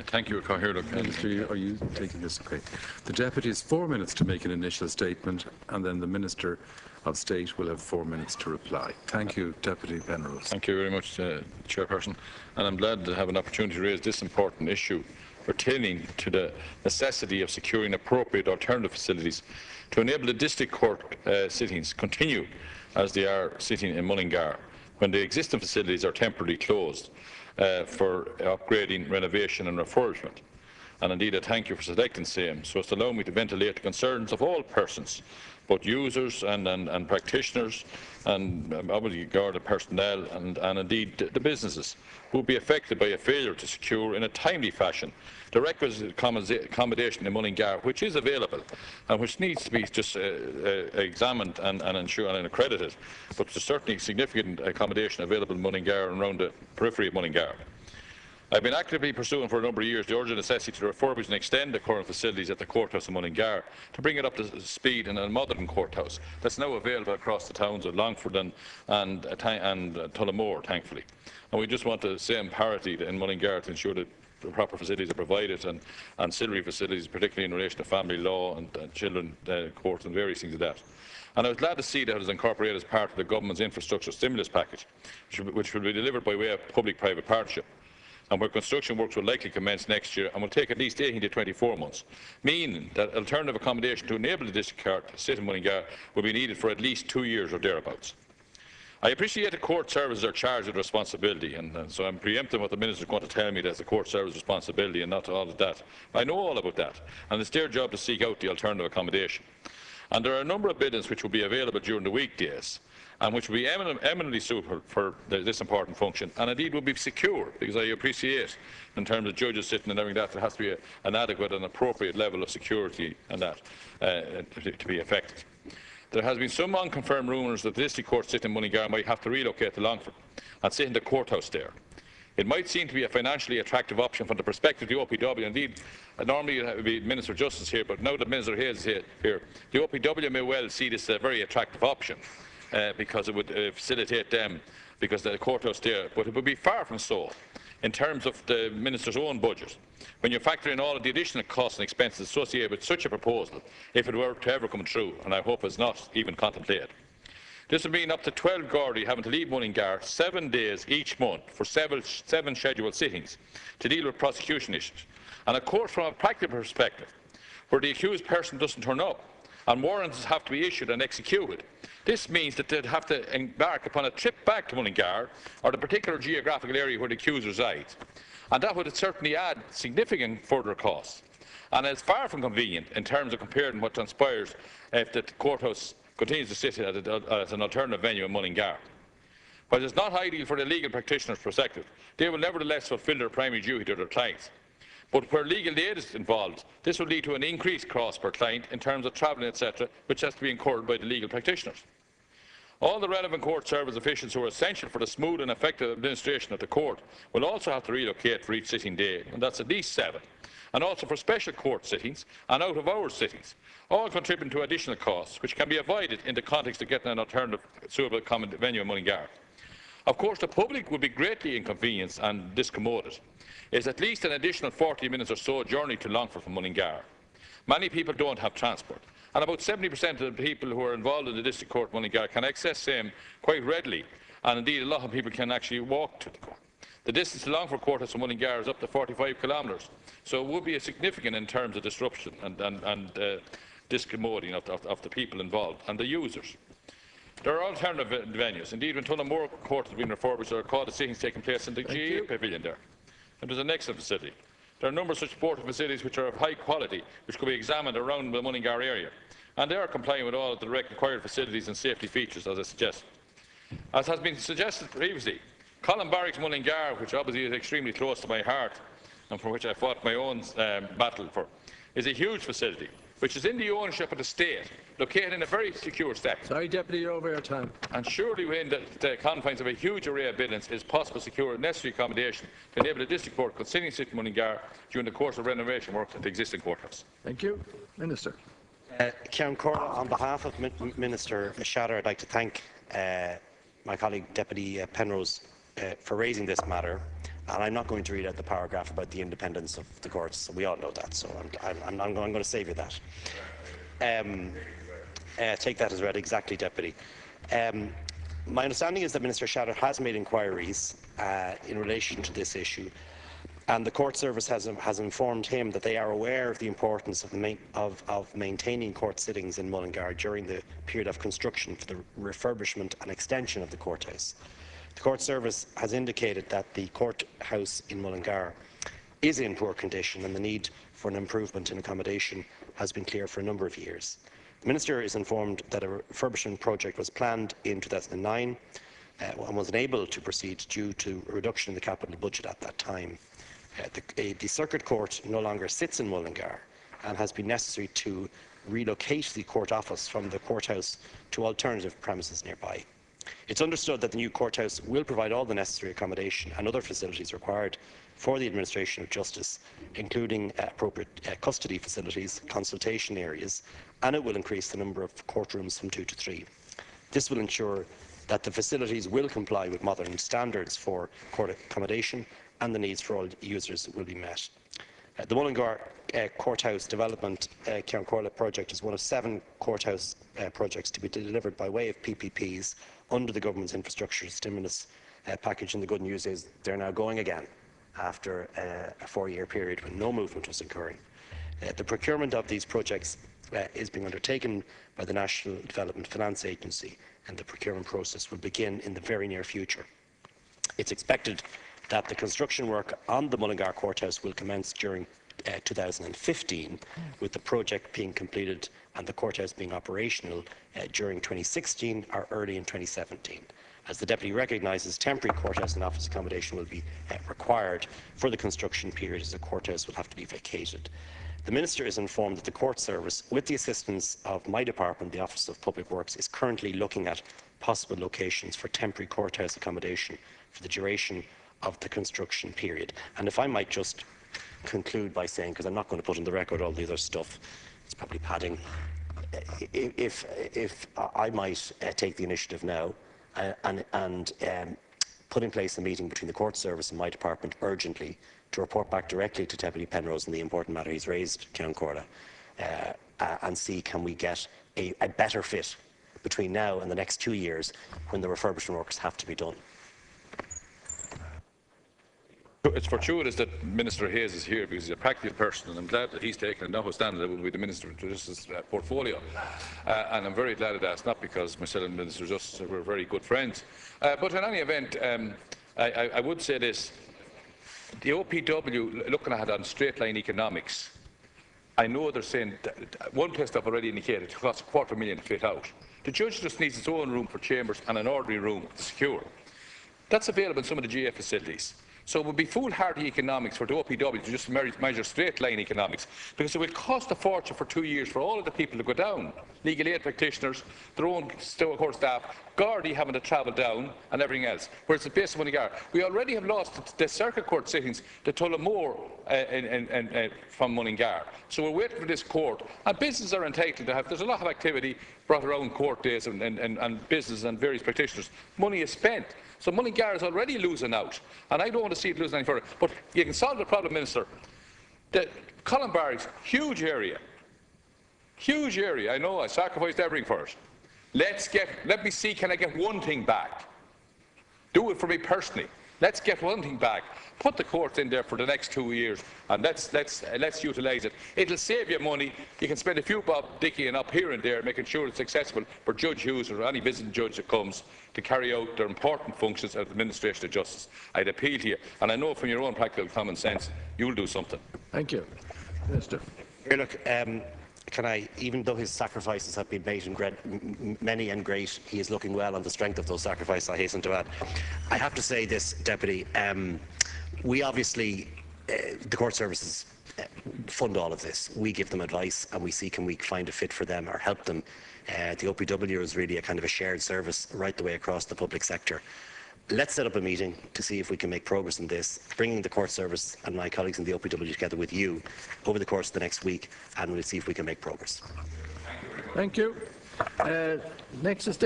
Thank you, Cathaoirleach. Minister, are you taking this? Okay. The Deputy has 4 minutes to make an initial statement, and then the Minister of State will have 4 minutes to reply. Thank you, Deputy Penrose. Thank you very much, Chairperson. And I'm glad to have an opportunity to raise this important issue pertaining to the necessity of securing appropriate alternative facilities to enable the District Court sittings continue as they are sitting in Mullingar when the existing facilities are temporarily closed for upgrading, renovation and refurbishment. And indeed, I thank you for selecting same so as to allow me to ventilate the concerns of all persons, both users and practitioners, and obviously guarded personnel and indeed the businesses who will be affected by a failure to secure in a timely fashion the requisite accommodation in Mullingar, which is available and which needs to be just examined and ensured and accredited, but there's certainly significant accommodation available in Mullingar and around the periphery of Mullingar. I've been actively pursuing for a number of years the urgent necessity to refurbish and extend the current facilities at the courthouse in Mullingar to bring it up to speed in a modern courthouse that's now available across the towns of Longford and Tullamore, thankfully. And we just want the same parity in Mullingar to ensure that the proper facilities are provided and ancillary facilities, particularly in relation to family law and children courts and various things like that. And I was glad to see that it was incorporated as part of the government's infrastructure stimulus package, which will be delivered by way of public-private partnership, and where construction works will likely commence next year and will take at least 18 to 24 months, meaning that alternative accommodation to enable the District Court to sit in Mullingar will be needed for at least 2 years or thereabouts. I appreciate the court services are charged with responsibility, and so I'm preempting what the Minister is going to tell me that it's the court service responsibility and not all of that. I know all about that, and it's their job to seek out the alternative accommodation. And there are a number of buildings which will be available during the weekdays and which will be eminently suitable for this important function, and indeed will be secure, because I appreciate, in terms of judges sitting and everything, that there has to be an adequate and appropriate level of security and that to be effective. There has been some unconfirmed rumours that the District Court sitting in Mullingar might have to relocate to Longford and sit in the courthouse there. It might seem to be a financially attractive option from the perspective of the OPW. Indeed, normally it would be Minister of Justice here, but now that Minister Hayes is here, the OPW may well see this as a very attractive option because it would facilitate them, because the courthouse there. But it would be far from so in terms of the Minister's own budget, when you factor in all of the additional costs and expenses associated with such a proposal, if it were to ever come true, and I hope it's not even contemplated. This would mean up to 12 Gardaí having to leave Mullingar 7 days each month for 7 scheduled sittings to deal with prosecution issues. And of course, from a practical perspective, where the accused person doesn't turn up and warrants have to be issued and executed, this means that they'd have to embark upon a trip back to Mullingar or the particular geographical area where the accused resides. And that would certainly add significant further costs. And it's far from convenient in terms of comparing what transpires if the courthouse continues to sit as an alternative venue in Mullingar. While it's not ideal for the legal practitioner's perspective, they will nevertheless fulfil their primary duty to their clients. But where legal aid is involved, this will lead to an increased cost per client in terms of travelling, etc., which has to be incurred by the legal practitioners. All the relevant court service officials who are essential for the smooth and effective administration of the court will also have to relocate for each sitting day, and that's at least 7, and also for special court sittings and out-of-hours sittings, all contributing to additional costs, which can be avoided in the context of getting an alternative suitable common venue in Mullingar. Of course, the public will be greatly inconvenienced and discommoded. It's at least an additional 40 minutes or so journey to Longford from Mullingar. Many people don't have transport, and about 70% of the people who are involved in the District Court Mullingar can access same quite readily, and indeed a lot of people can actually walk to the court. The distance to Longford Courthouse from Mullingar is up to 45 kilometres, so it would be significant in terms of disruption and discommoding of the people involved and the users. There are alternative venues. Indeed, when Tullamore Court has been refurbished, there are called the sittings taking place in the GA pavilion there. And there's an excellent facility. There are a number of such sporting facilities which are of high quality, which could be examined around the Mullingar area, and they are complying with all of the required facilities and safety features, as I suggest. As has been suggested previously, Colin Barracks Mullingar, which obviously is extremely close to my heart and for which I fought my own battle for, is a huge facility which is in the ownership of the state, located in a very secure setting. Sorry, Deputy, you're over your time. And surely within the confines of a huge array of buildings is possible to secure necessary accommodation to enable the District Court continue to sit in Mullingar during the course of renovation work at the existing courthouse. Thank you. Minister. Ceann Comhairle, on behalf of Minister Shatter, I'd like to thank my colleague Deputy Penrose for raising this matter. And I'm not going to read out the paragraph about the independence of the courts. So we all know that. So I'm going to save you that. Take that as read. Exactly, Deputy. My understanding is that Minister Shatter has made inquiries in relation to this issue, and the court service has informed him that they are aware of the importance of maintaining court sittings in Mullingar during the period of construction for the refurbishment and extension of the courthouse. The court service has indicated that the courthouse in Mullingar is in poor condition, and the need for an improvement in accommodation has been clear for a number of years. The Minister is informed that a refurbishment project was planned in 2009 and was unable to proceed due to a reduction in the capital budget at that time. The Circuit Court no longer sits in Mullingar and has been necessary to relocate the court office from the courthouse to alternative premises nearby. It's understood that the new courthouse will provide all the necessary accommodation and other facilities required for the administration of justice, including appropriate custody facilities, consultation areas, and it will increase the number of courtrooms from 2 to 3. This will ensure that the facilities will comply with modern standards for court accommodation, and the needs for all users will be met. The Mullingar Courthouse Development Ceann Comhairle project is one of 7 courthouse projects to be delivered by way of PPPs under the government's infrastructure stimulus package, and the good news is they're now going again after a 4-year period when no movement was occurring. The procurement of these projects is being undertaken by the National Development Finance Agency, and the procurement process will begin in the very near future. It's expected that the construction work on the Mullingar Courthouse will commence during 2015, with the project being completed and the courthouse being operational during 2016 or early in 2017. As the Deputy recognises, temporary courthouse and office accommodation will be required for the construction period, as the courthouse will have to be vacated. The Minister is informed that the court service, with the assistance of my department, the Office of Public Works, is currently looking at possible locations for temporary courthouse accommodation for the duration of the construction period. And if I might just conclude by saying, because I'm not going to put on the record all the other stuff, it's probably padding, if I might take the initiative now and put in place a meeting between the court service and my department urgently to report back directly to Deputy Penrose on the important matter he's raised, Ceann Comhairle, and see can we get a better fit between now and the next 2 years when the refurbishment works have to be done. It's fortuitous that Minister Hayes is here because he's a practical person, and I'm glad that he's taken it, notwithstanding that it will be the Minister of Justice's portfolio. And I'm very glad of that. It's not because myself and Minister of Justice were very good friends. But in any event, I would say this. The OPW, looking at it on straight-line economics, I know they're saying that one test I've already indicated it costs $250,000 to fit out. The judge just needs his own room for chambers and an ordinary room to secure. That's available in some of the GA facilities. So it would be foolhardy economics for the OPW to just measure straight-line economics, because it will cost a fortune for 2 years for all of the people to go down. Legal aid practitioners, their own court staff, Gardaí having to travel down and everything else. Whereas the base of Mullingar, we already have lost the Circuit Court sittings to Tullamore from Mullingar. So we're waiting for this court. And businesses are entitled to have, there's a lot of activity brought around court days and business and various practitioners. Money is spent. So Mullingar is already losing out, and I don't want to see it losing any further. But you can solve the problem, Minister. The Colin Barracks, huge area. Huge area. I know I sacrificed everything for it. Let me see, can I get one thing back? Do it for me personally. Let's get one thing back. Put the courts in there for the next 2 years, and let's utilise it. It'll save you money. You can spend a few bob dickying up here and there, making sure it's accessible for Judge Hughes or any visiting judge that comes to carry out their important functions as administration of justice. I'd appeal to you, and I know from your own practical common sense, you'll do something. Thank you. Minister. Here, look, can I, even though his sacrifices have been many and great, he is looking well on the strength of those sacrifices, I hasten to add. I have to say this, Deputy. We obviously, the court services fund all of this. We give them advice and we see can we find a fit for them or help them. The OPW is really a kind of a shared service right the way across the public sector. Let's set up a meeting to see if we can make progress in this, bringing the court service and my colleagues in the OPW together with you over the course of the next week, and we'll see if we can make progress. Thank you. Next is